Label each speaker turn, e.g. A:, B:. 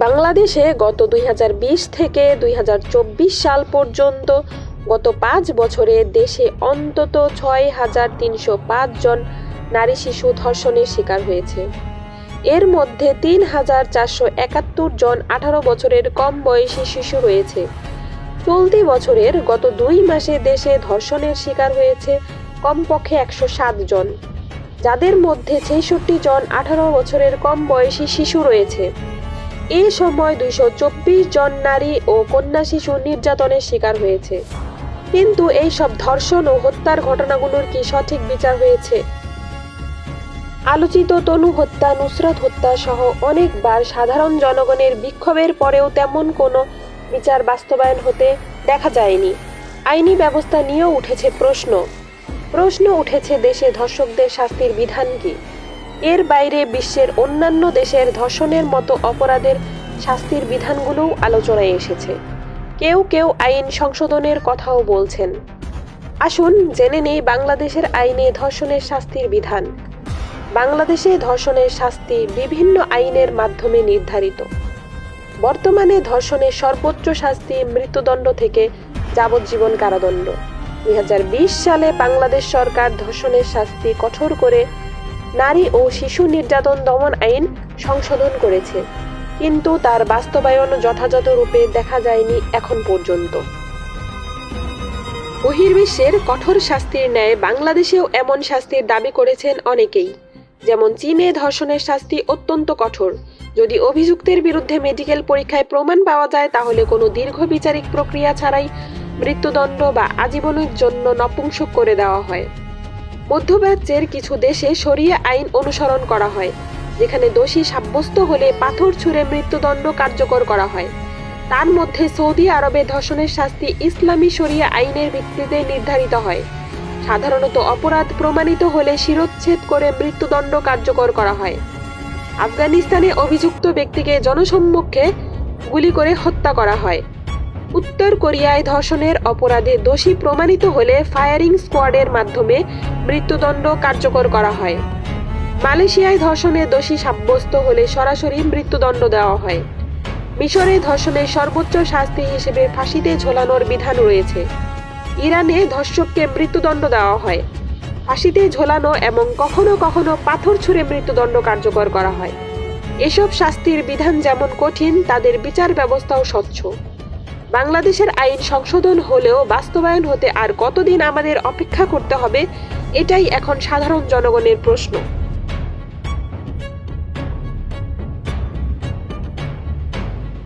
A: বাংলাদেশে গত 2020 থেকে 2024 সাল পর্যন্ত গত 5 বছরে দেশে অন্তত 6,305 জন নারী শিশু ধর্ষণের শিকার হয়েছে। এর মধ্যে 3,471 জন 18 বছরের কম বয়সী শিশু রয়েছে। চলতি বছরের গত 2 মাসে দেশে ধর্ষণের শিকার হয়েছে কমপক্ষে 107 জন, যাদের মধ্যে 66 জন 18 বছরের কম বয়সী শিশু রয়েছে। এ সময় 224 জন নারী ও কন্যা শিশু নির্যাতনের শিকার হয়েছে। কিন্তু এই সব ধর্ষণ ও হত্যার ঘটনাগুলোর কি সঠিক বিচার হয়েছে? আলোচিত তনু হত্যা, নুসরাত হত্যা সহ অনেকবার সাধারণ জনগণের বিক্ষোভের পরেও তেমন কোনো বিচার বাস্তবায়ন হতে দেখা যায়নি। আইনি ব্যবস্থা নিয়েও উঠেছে প্রশ্ন উঠেছে দেশে ধর্ষকদের শাস্তির বিধান কি? এর বাইরে বিশ্বের অন্যান্য দেশের ধর্ষণের মতো অপরাধের শাস্তির বিধানগুলোও আলোচনায় এসেছে। কেউ আইন সংশোধনের কথাও বলছেন। আসুন জেনে নেই বাংলাদেশের আইনে ধর্ষণের শাস্তির বিধান। বাংলাদেশে ধর্ষণের শাস্তি বিভিন্ন আইনের মাধ্যমে নির্ধারিত। বর্তমানে ধর্ষণের সর্বোচ্চ শাস্তি মৃত্যুদণ্ড থেকে যাবজ্জীবন কারাদণ্ড। 2020 সালে বাংলাদেশ সরকার ধর্ষণের শাস্তি কঠোর করে নারী ও শিশু নির্যাতন দমন আইন সংশোধন করেছে, কিন্তু তার বাস্তবায়ন যথাযথ রূপে দেখা যায়নি এখন পর্যন্ত। বহির্বিশ্বের কঠোর শাস্তির ন্যায় বাংলাদেশেও এমন শাস্তির দাবি করেছেন অনেকেই। যেমন চীনে ধর্ষণের শাস্তি অত্যন্ত কঠোর। যদি অভিযুক্তের বিরুদ্ধে মেডিকেল পরীক্ষায় প্রমাণ পাওয়া যায়, তাহলে কোনো দীর্ঘ বিচারিক প্রক্রিয়া ছাড়াই মৃত্যুদণ্ড বা আজীবনের জন্য নপুংসক করে দেওয়া হয়। মধ্যপ্রাচ্যের কিছু দেশে শরিয়া আইন অনুসরণ করা হয়, যেখানে দোষী সাব্যস্ত হলে পাথর ছুঁড়ে মৃত্যুদণ্ড কার্যকর করা হয়। তার মধ্যে সৌদি আরবে ধর্ষণের শাস্তি ইসলামী শরিয়া আইনের ভিত্তিতে নির্ধারিত হয়। সাধারণত অপরাধ প্রমাণিত হলে শিরচ্ছেদ করে মৃত্যুদণ্ড কার্যকর করা হয়। আফগানিস্তানে অভিযুক্ত ব্যক্তিকে জনসম্মুখে গুলি করে হত্যা করা হয়। উত্তর কোরিয়ায় ধর্ষণের অপরাধে দোষী প্রমাণিত হলে ফায়ারিং স্কোয়াডের মাধ্যমে মৃত্যুদণ্ড কার্যকর করা হয়। মালয়েশিয়ায় ধর্ষণে দোষী সাব্যস্ত হলে সরাসরি মৃত্যুদণ্ড দেওয়া হয়। মিশরে ধর্ষণের সর্বোচ্চ শাস্তি হিসেবে ফাঁসিতে ঝোলানোর বিধান রয়েছে। ইরানে ধর্ষককে মৃত্যুদণ্ড দেওয়া হয়। ফাঁসিতে ঝোলানো এবং কখনো কখনো পাথর ছুঁড়ে মৃত্যুদণ্ড কার্যকর করা হয়। এসব শাস্তির বিধান যেমন কঠিন, তাদের বিচার ব্যবস্থাও স্বচ্ছ। বাংলাদেশের আইন সংশোধন হলেও বাস্তবায়ন হতে আর কতদিন আমাদের অপেক্ষা করতে হবে, এটাই এখন সাধারণ জনগণের প্রশ্ন।